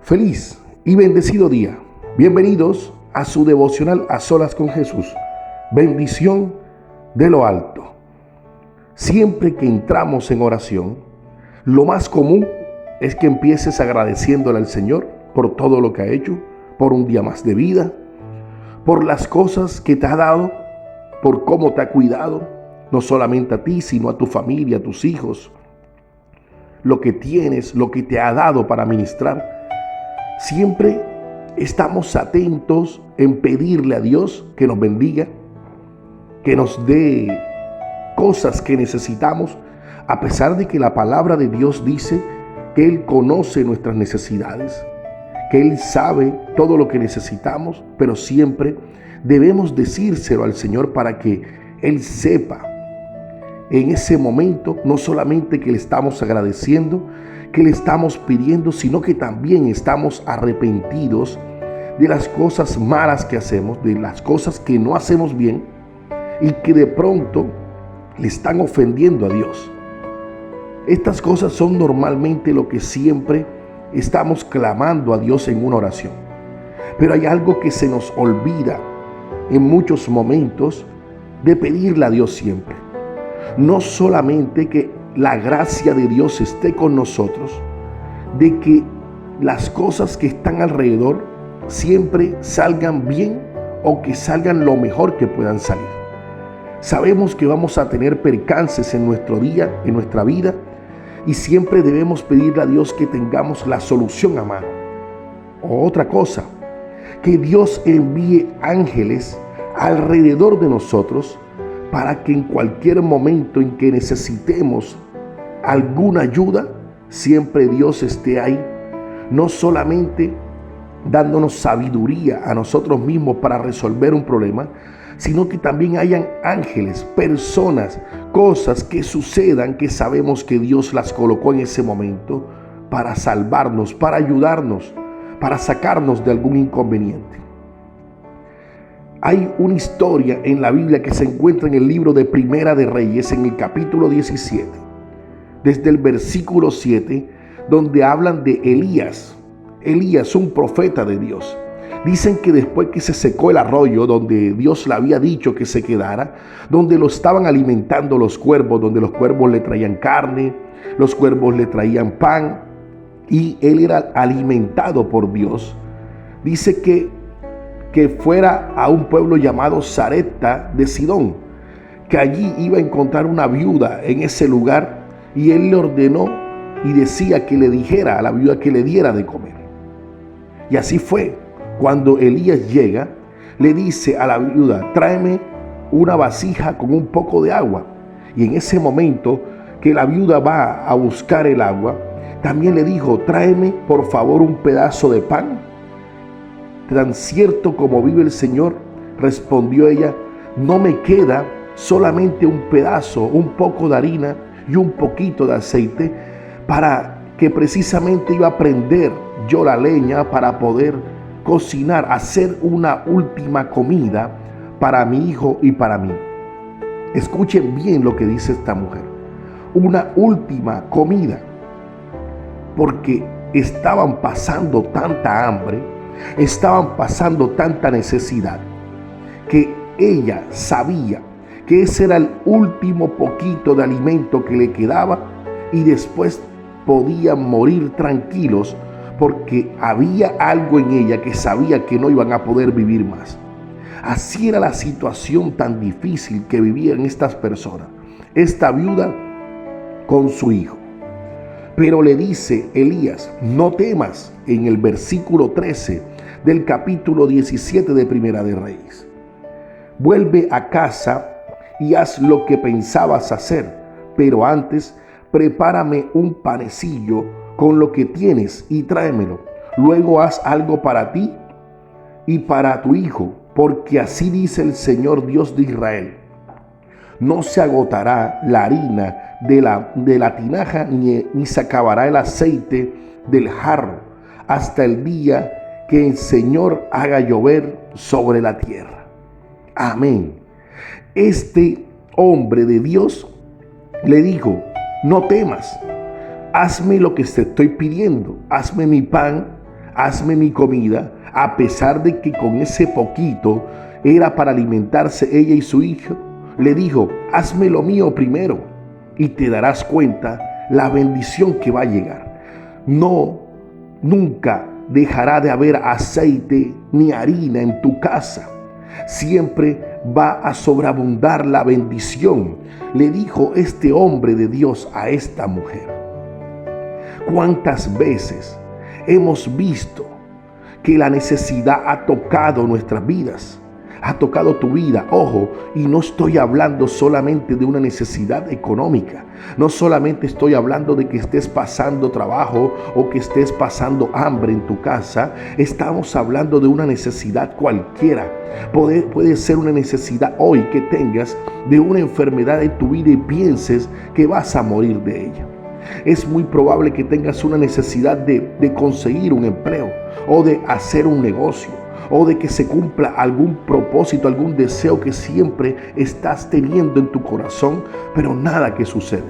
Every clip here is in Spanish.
Feliz y bendecido día. Bienvenidos a su devocional A Solas con Jesús. Bendición de lo alto. Siempre que entramos en oración, lo más común es que empieces agradeciéndole al Señor por todo lo que ha hecho, por un día más de vida, por las cosas que te ha dado, por cómo te ha cuidado, no solamente a ti, sino a tu familia, a tus hijos, lo que tienes, lo que te ha dado para ministrar. Siempre estamos atentos en pedirle a Dios que nos bendiga, que nos dé cosas que necesitamos, a pesar de que la palabra de Dios dice que Él conoce nuestras necesidades, que Él sabe todo lo que necesitamos, pero siempre debemos decírselo al Señor para que Él sepa en ese momento no solamente que le estamos agradeciendo, que le estamos pidiendo, sino que también estamos arrepentidos de las cosas malas que hacemos, de las cosas que no hacemos bien y que de pronto le están ofendiendo a Dios. Estas cosas son normalmente lo que siempre estamos clamando a Dios en una oración. Pero hay algo que se nos olvida en muchos momentos de pedirle a Dios siempre. No solamente que la gracia de Dios esté con nosotros, de que las cosas que están alrededor siempre salgan bien o que salgan lo mejor que puedan salir. Sabemos que vamos a tener percances en nuestro día, en nuestra vida, y siempre debemos pedirle a Dios que tengamos la solución a mano. O otra cosa, que Dios envíe ángeles alrededor de nosotros para que en cualquier momento en que necesitemos alguna ayuda, siempre Dios esté ahí, no solamente dándonos sabiduría a nosotros mismos para resolver un problema, sino que también hayan ángeles, personas, cosas que sucedan que sabemos que Dios las colocó en ese momento para salvarnos, para ayudarnos, para sacarnos de algún inconveniente. Hay una historia en la Biblia que se encuentra en el libro de Primera de Reyes, en el capítulo 17, desde el versículo 7, donde hablan de Elías, un profeta de Dios. Dicen que después que se secó el arroyo donde Dios le había dicho que se quedara, donde lo estaban alimentando los cuervos, donde los cuervos le traían carne, los cuervos le traían pan, y él era alimentado por Dios. Dice que fuera a un pueblo llamado Sarepta de Sidón, que allí iba a encontrar una viuda en ese lugar, y él le ordenó y decía que le dijera a la viuda que le diera de comer. Y así fue. Cuando Elías llega, le dice a la viuda: tráeme una vasija con un poco de agua. Y en ese momento que la viuda va a buscar el agua, también le dijo: tráeme por favor un pedazo de pan. Tan cierto como vive el Señor, respondió ella, no me queda solamente un pedazo, un poco de harina y un poquito de aceite, para que precisamente iba a prender yo la leña para poder cocinar, hacer una última comida para mi hijo y para mí. Escuchen bien lo que dice esta mujer. Una última comida, porque estaban pasando tanta hambre, estaban pasando tanta necesidad, que ella sabía que ese era el último poquito de alimento que le quedaba, y después podían morir tranquilos, porque había algo en ella que sabía que no iban a poder vivir más. Así era la situación tan difícil que vivían estas personas, esta viuda con su hijo. Pero le dice Elías: no temas, en el versículo 13 del capítulo 17 de Primera de Reyes. Vuelve a casa y haz lo que pensabas hacer, pero antes prepárame un panecillo con lo que tienes y tráemelo. Luego haz algo para ti y para tu hijo, porque así dice el Señor Dios de Israel: no se agotará la harina de la tinaja, ni se acabará el aceite del jarro, hasta el día que el Señor haga llover sobre la tierra. Amén. Este hombre de Dios le dijo: no temas, hazme lo que te estoy pidiendo, hazme mi pan, hazme mi comida, a pesar de que con ese poquito era para alimentarse ella y su hijo, le dijo, hazme lo mío primero y te darás cuenta la bendición que va a llegar. Nunca dejará de haber aceite ni harina en tu casa. Siempre va a sobreabundar la bendición, le dijo este hombre de Dios a esta mujer. ¿Cuántas veces hemos visto que la necesidad ha tocado nuestras vidas? Ha tocado tu vida, ojo, y no estoy hablando solamente de una necesidad económica, no solamente estoy hablando de que estés pasando trabajo o que estés pasando hambre en tu casa, estamos hablando de una necesidad cualquiera. Puede ser una necesidad hoy que tengas de una enfermedad en tu vida y pienses que vas a morir de ella. Es muy probable que tengas una necesidad de conseguir un empleo o de hacer un negocio, o de que se cumpla algún propósito, algún deseo que siempre estás teniendo en tu corazón, pero nada que sucede.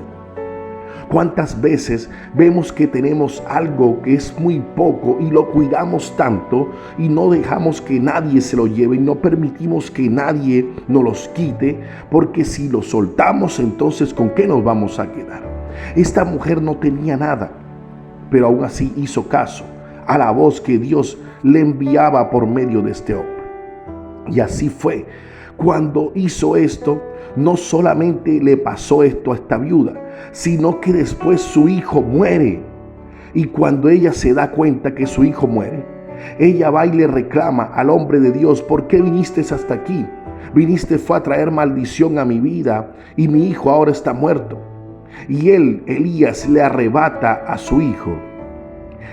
¿Cuántas veces vemos que tenemos algo que es muy poco y lo cuidamos tanto y no dejamos que nadie se lo lleve y no permitimos que nadie nos los quite? Porque si lo soltamos, entonces ¿con qué nos vamos a quedar? Esta mujer no tenía nada, pero aún así hizo caso a la voz que Dios le enviaba por medio de este hombre. Y así fue. Cuando hizo esto, no solamente le pasó esto a esta viuda, sino que después su hijo muere. Y cuando ella se da cuenta que su hijo muere, ella va y le reclama al hombre de Dios, ¿por qué viniste hasta aquí? Viniste fue a traer maldición a mi vida y mi hijo ahora está muerto. Y Elías, le arrebata a su hijo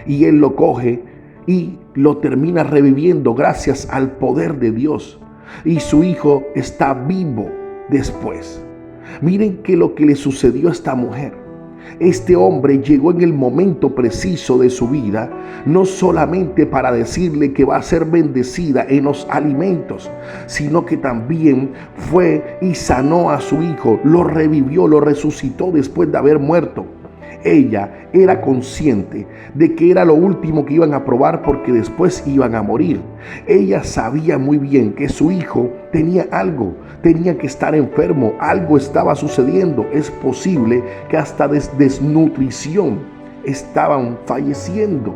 y él lo coge y lo termina reviviendo gracias al poder de Dios. Y su hijo está vivo después. Miren que lo que le sucedió a esta mujer. Este hombre llegó en el momento preciso de su vida, no solamente para decirle que va a ser bendecida en los alimentos, sino que también fue y sanó a su hijo, lo revivió, lo resucitó después de haber muerto. Ella era consciente de que era lo último que iban a probar porque después iban a morir. Ella sabía muy bien que su hijo tenía algo, tenía que estar enfermo, algo estaba sucediendo. Es posible que hasta desnutrición estaban falleciendo,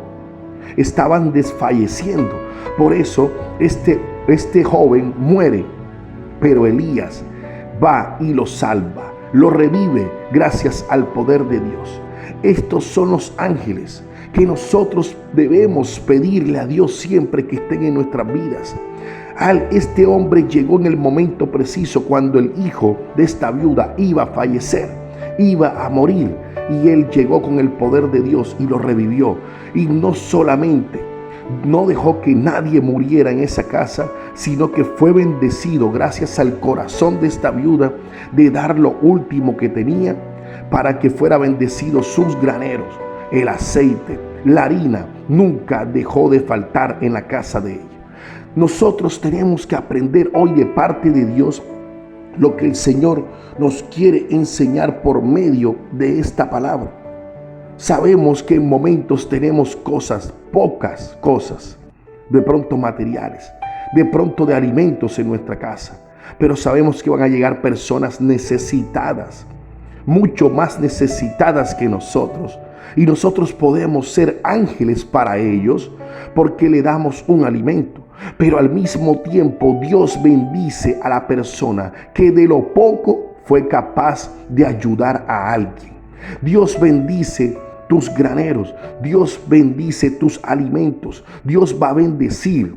estaban desfalleciendo. Por eso este joven muere, pero Elías va y lo salva, lo revive gracias al poder de Dios. Estos son los ángeles que nosotros debemos pedirle a Dios siempre que estén en nuestras vidas. Este hombre llegó en el momento preciso cuando el hijo de esta viuda iba a fallecer, iba a morir, y él llegó con el poder de Dios y lo revivió. Y no solamente no dejó que nadie muriera en esa casa, sino que fue bendecido gracias al corazón de esta viuda de dar lo último que tenía para que fuera bendecido sus graneros. El aceite, la harina, nunca dejó de faltar en la casa de ella. Nosotros tenemos que aprender hoy de parte de Dios lo que el Señor nos quiere enseñar por medio de esta palabra. Sabemos que en momentos tenemos cosas, pocas cosas, de pronto materiales, de pronto de alimentos en nuestra casa, pero sabemos que van a llegar personas necesitadas, mucho más necesitadas que nosotros, y nosotros podemos ser ángeles para ellos porque le damos un alimento. Pero al mismo tiempo Dios bendice a la persona que de lo poco fue capaz de ayudar a alguien. Dios bendice tus graneros, Dios bendice tus alimentos, Dios va a bendecir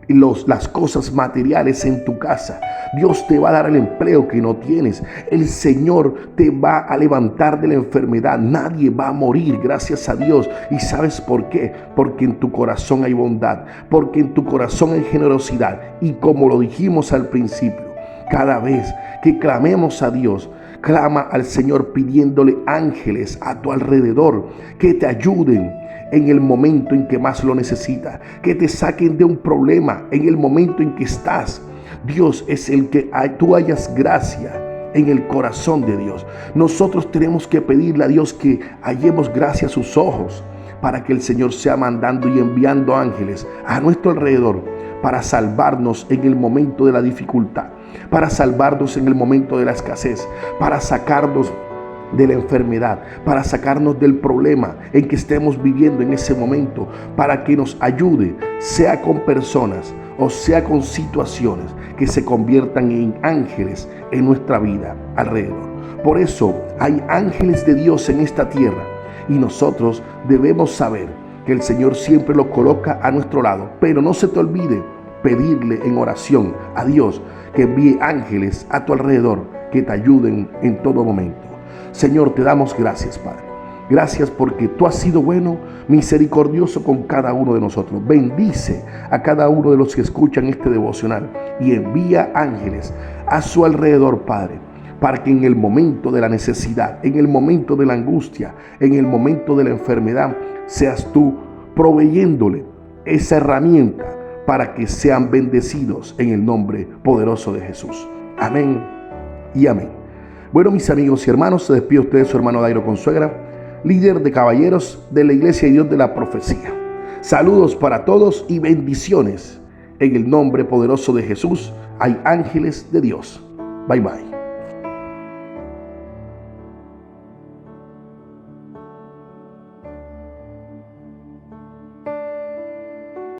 las cosas materiales en tu casa. Dios te va a dar el empleo que no tienes. El Señor te va a levantar de la enfermedad. Nadie va a morir, gracias a Dios. ¿Y sabes por qué? Porque en tu corazón hay bondad, porque en tu corazón hay generosidad. Y como lo dijimos al principio, cada vez que clamemos a Dios, clama al Señor pidiéndole ángeles a tu alrededor que te ayuden en el momento en que más lo necesitas, que te saquen de un problema en el momento en que estás. Dios es el que tú hayas gracia en el corazón de Dios. Nosotros tenemos que pedirle a Dios que hallemos gracia a sus ojos, para que el Señor sea mandando y enviando ángeles a nuestro alrededor para salvarnos en el momento de la dificultad, para salvarnos en el momento de la escasez, para sacarnos de la enfermedad, para sacarnos del problema en que estemos viviendo en ese momento, para que nos ayude, sea con personas o sea con situaciones que se conviertan en ángeles en nuestra vida alrededor. Por eso hay ángeles de Dios en esta tierra y nosotros debemos saber que el Señor siempre los coloca a nuestro lado. Pero no se te olvide pedirle en oración a Dios que envíe ángeles a tu alrededor que te ayuden en todo momento. Señor, te damos gracias, Padre. Gracias porque tú has sido bueno, misericordioso con cada uno de nosotros. Bendice a cada uno de los que escuchan este devocional y envía ángeles a su alrededor, Padre, para que en el momento de la necesidad, en el momento de la angustia, en el momento de la enfermedad, seas tú proveyéndole esa herramienta para que sean bendecidos en el nombre poderoso de Jesús. Amén y amén. Bueno, mis amigos y hermanos, se despide usted su hermano Dairo Consuegra, líder de caballeros de la Iglesia de Dios de la Profecía. Saludos para todos y bendiciones. En el nombre poderoso de Jesús hay ángeles de Dios. Bye bye.